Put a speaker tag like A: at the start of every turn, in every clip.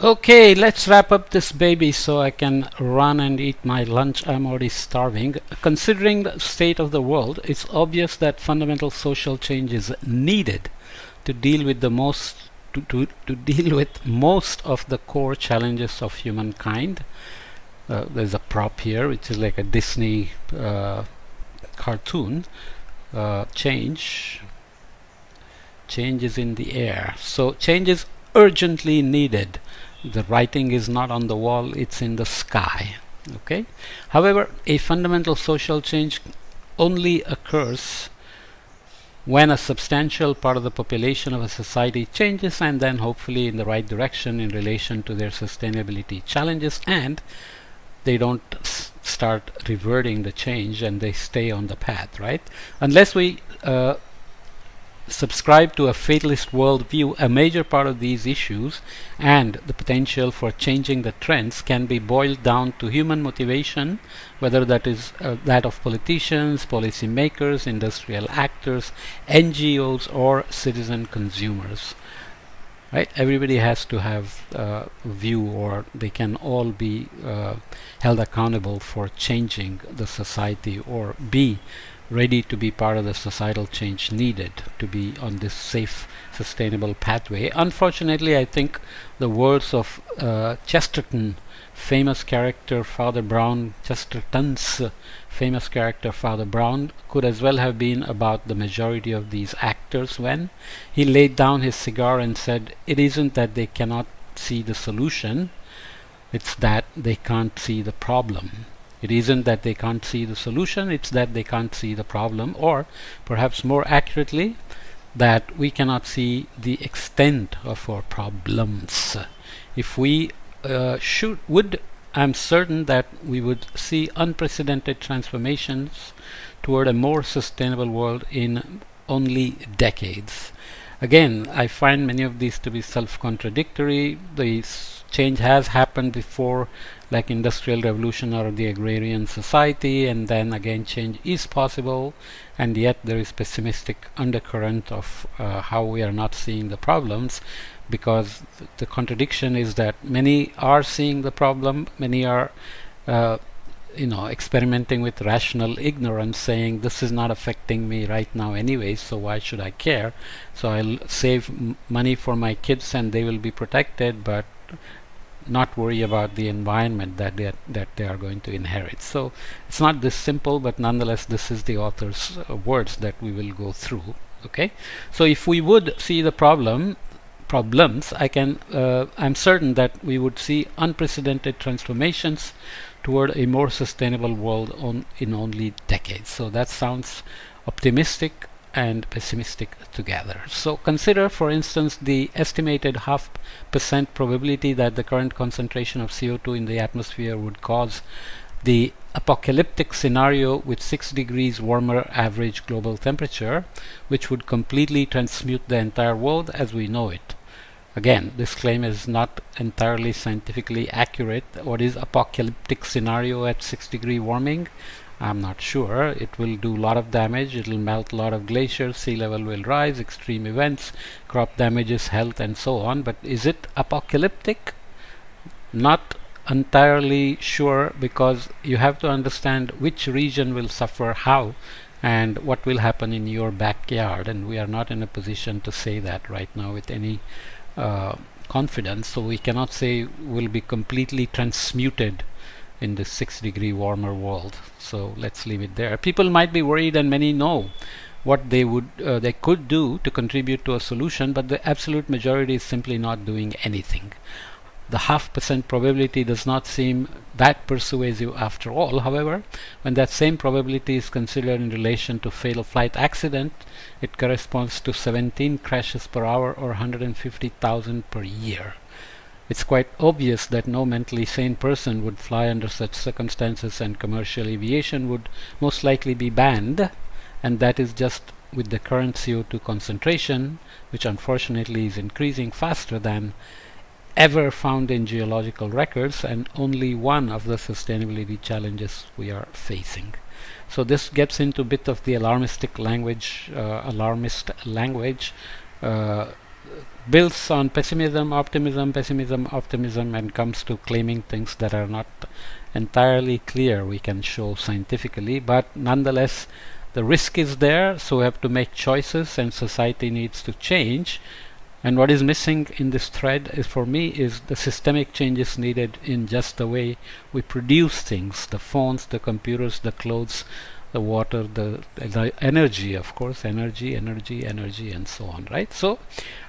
A: Okay, let's wrap up this baby so I can run and eat my lunch. I'm already starving. Considering the state of the world, it's obvious that fundamental social change is needed to deal with to deal with most of the core challenges of humankind. There's a prop here, which is like a Disney cartoon. Change is in the air. So change is urgently needed. The writing is not on the wall, it's in the sky. Okay. However, a fundamental social change only occurs when a substantial part of the population of a society changes, and then hopefully in the right direction in relation to their sustainability challenges, and they don't start reverting the change and they stay on the path, right? Unless we subscribe to a fatalist worldview, a major part of these issues and the potential for changing the trends can be boiled down to human motivation, whether that is that of politicians, policymakers, industrial actors, NGOs, or citizen consumers. Right? Everybody has to have a view, or they can all be held accountable for changing the society, or be ready to be part of the societal change needed to be on this safe, sustainable pathway. Unfortunately, I think the words of Chesterton, famous character Father Brown, Chesterton's famous character Father Brown, could as well have been about the majority of these actors when he laid down his cigar and said, "It isn't that they cannot see the solution, it's that they can't see the problem." It isn't that they can't see the solution, it's that they can't see the problem, or perhaps more accurately, that we cannot see the extent of our problems. If we I'm certain that we would see unprecedented transformations toward a more sustainable world in only decades. Again, I find many of these to be self-contradictory. The change has happened before, like industrial revolution or the agrarian society, and then again change is possible, and yet there is pessimistic undercurrent of how we are not seeing the problems, because the contradiction is that many are seeing the problem, many are experimenting with rational ignorance, saying this is not affecting me right now anyway, so why should I care? So I'll save money for my kids and they will be protected, but not worry about the environment that they are going to inherit. So it's not this simple, but nonetheless this is the author's words that we will go through. Okay, so if we would see the problems, I'm certain that we would see unprecedented transformations toward a more sustainable world in only decades. So that sounds optimistic and pessimistic together. So consider, for instance, the estimated 0.5% probability that the current concentration of CO2 in the atmosphere would cause the apocalyptic scenario with 6 degrees warmer average global temperature, which would completely transmute the entire world as we know it. Again, this claim is not entirely scientifically accurate. What is apocalyptic scenario at 6-degree warming? I'm not sure. It will do a lot of damage. It will melt a lot of glaciers, sea level will rise, extreme events, crop damages, health, and so on. But is it apocalyptic? Not entirely sure, because you have to understand which region will suffer how and what will happen in your backyard, and we are not in a position to say that right now with any confidence. So we cannot say will be completely transmuted in this 6-degree warmer world. So let's leave it there. People might be worried, and many know what they could do to contribute to a solution, but the absolute majority is simply not doing anything. The 0.5% probability does not seem that persuasive after all. However, when that same probability is considered in relation to fatal flight accident, it corresponds to 17 crashes per hour, or 150,000 per year. It's quite obvious that no mentally sane person would fly under such circumstances, and commercial aviation would most likely be banned, and that is just with the current CO2 concentration, which unfortunately is increasing faster than ever found in geological records, and only one of the sustainability challenges we are facing. So this gets into a bit of the alarmist language, builds on pessimism, optimism, pessimism, optimism, and comes to claiming things that are not entirely clear we can show scientifically, but nonetheless the risk is there, so we have to make choices and society needs to change. And what is missing in this thread is, for me, is the systemic changes needed in just the way we produce things, the phones, the computers, the clothes, the water, the energy, of course, energy, and so on, right? So,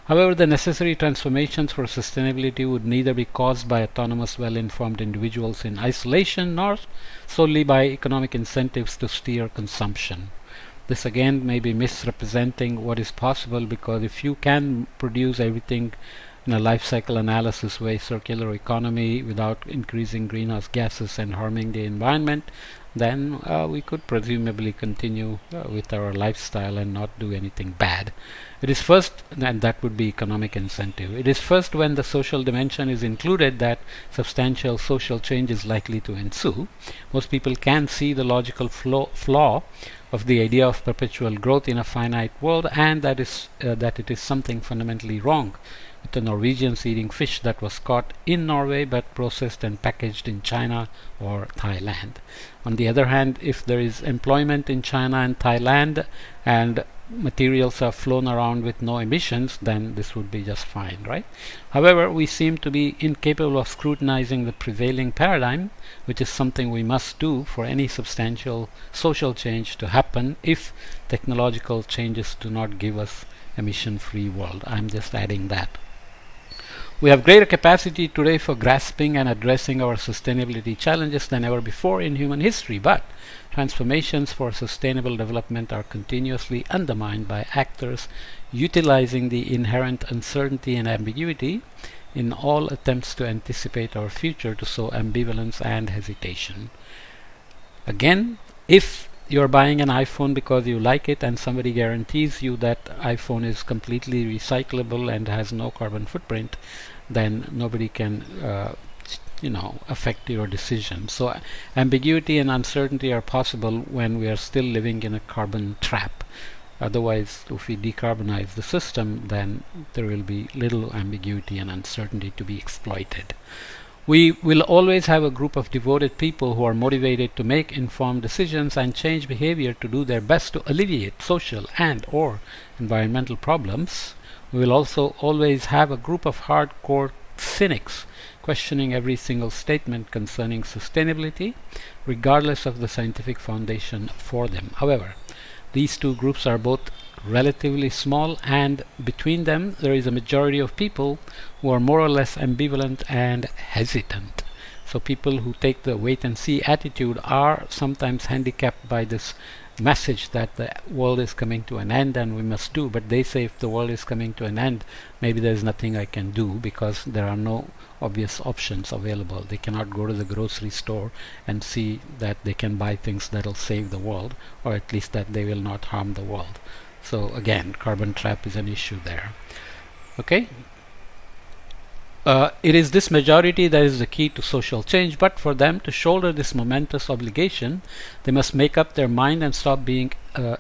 A: however, the necessary transformations for sustainability would neither be caused by autonomous, well-informed individuals in isolation, nor solely by economic incentives to steer consumption. This again may be misrepresenting what is possible, because if you can produce everything in a life cycle analysis way, circular economy, without increasing greenhouse gases and harming the environment, then we could presumably continue with our lifestyle and not do anything bad. It is first, and that would be economic incentive. It is first when the social dimension is included that substantial social change is likely to ensue. Most people can see the logical flaw of the idea of perpetual growth in a finite world, and that it is something fundamentally wrong with the Norwegians eating fish that was caught in Norway but processed and packaged in China or Thailand. On the other hand, if there is employment in China and Thailand and materials are flown around with no emissions, then this would be just fine, right? However, we seem to be incapable of scrutinizing the prevailing paradigm, which is something we must do for any substantial social change to happen if technological changes do not give us emission-free world. I'm just adding that. We have greater capacity today for grasping and addressing our sustainability challenges than ever before in human history, but transformations for sustainable development are continuously undermined by actors utilizing the inherent uncertainty and ambiguity in all attempts to anticipate our future to sow ambivalence and hesitation. Again, if you're buying an iPhone because you like it and somebody guarantees you that iPhone is completely recyclable and has no carbon footprint, then nobody can affect your decision. So ambiguity and uncertainty are possible when we are still living in a carbon trap. Otherwise, if we decarbonize the system, then there will be little ambiguity and uncertainty to be exploited. We will always have a group of devoted people who are motivated to make informed decisions and change behavior to do their best to alleviate social and or environmental problems. We will also always have a group of hardcore cynics questioning every single statement concerning sustainability, regardless of the scientific foundation for them. However, these two groups are both relatively small, and between them there is a majority of people who are more or less ambivalent and hesitant. So people who take the wait and see attitude are sometimes handicapped by this message that the world is coming to an end and we must do, but they say if the world is coming to an end, maybe there's nothing I can do because there are no obvious options available. They cannot go to the grocery store and see that they can buy things that'll save the world, or at least that they will not harm the world. So again, carbon trap is an issue there. Okay. It is this majority that is the key to social change, but for them to shoulder this momentous obligation, they must make up their mind and stop being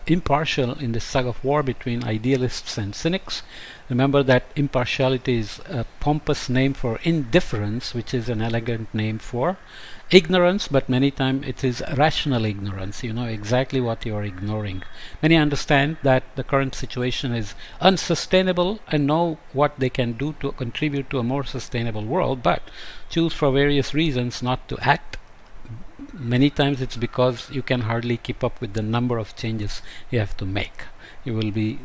A: impartial in this tug of war between idealists and cynics. Remember that impartiality is a pompous name for indifference, which is an elegant name for ignorance, but many times it is rational ignorance. You know exactly what you are ignoring. Many understand that the current situation is unsustainable and know what they can do to contribute to a more sustainable world, but choose for various reasons not to act. Many times it's because you can hardly keep up with the number of changes you have to make. You will be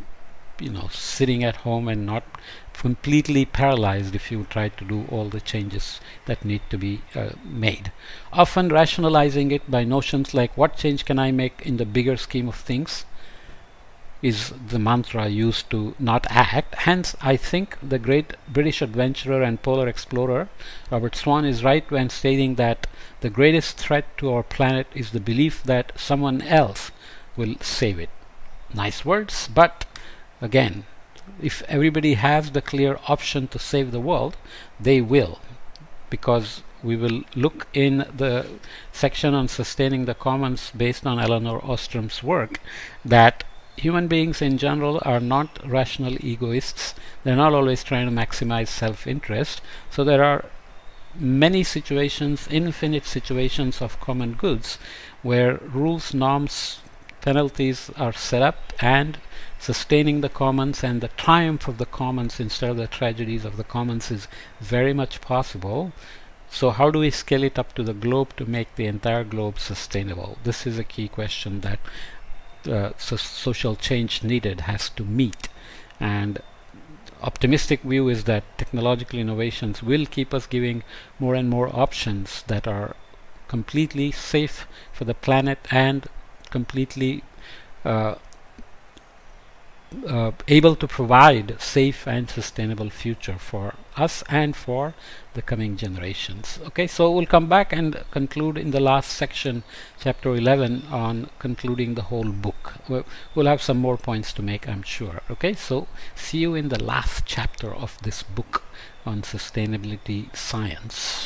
A: sitting at home and not completely paralyzed if you try to do all the changes that need to be made. Often rationalizing it by notions like what change can I make in the bigger scheme of things is the mantra used to not act. Hence, I think the great British adventurer and polar explorer Robert Swan is right when stating that the greatest threat to our planet is the belief that someone else will save it. Nice words, but again, if everybody has the clear option to save the world, they will, because we will look in the section on sustaining the commons based on Elinor Ostrom's work that human beings in general are not rational egoists. They're not always trying to maximize self-interest. So there are many situations, infinite situations of common goods where rules, norms, penalties are set up, and sustaining the commons and the triumph of the commons instead of the tragedies of the commons is very much possible. So how do we scale it up to the globe to make the entire globe sustainable? This is a key question that social change needed has to meet. And optimistic view is that technological innovations will keep us giving more and more options that are completely safe for the planet and completely able to provide safe and sustainable future for us and for the coming generations. Okay, so we'll come back and conclude in the last section, chapter 11, on concluding the whole book. We'll have some more points to make, I'm sure. Okay, so see you in the last chapter of this book on sustainability science.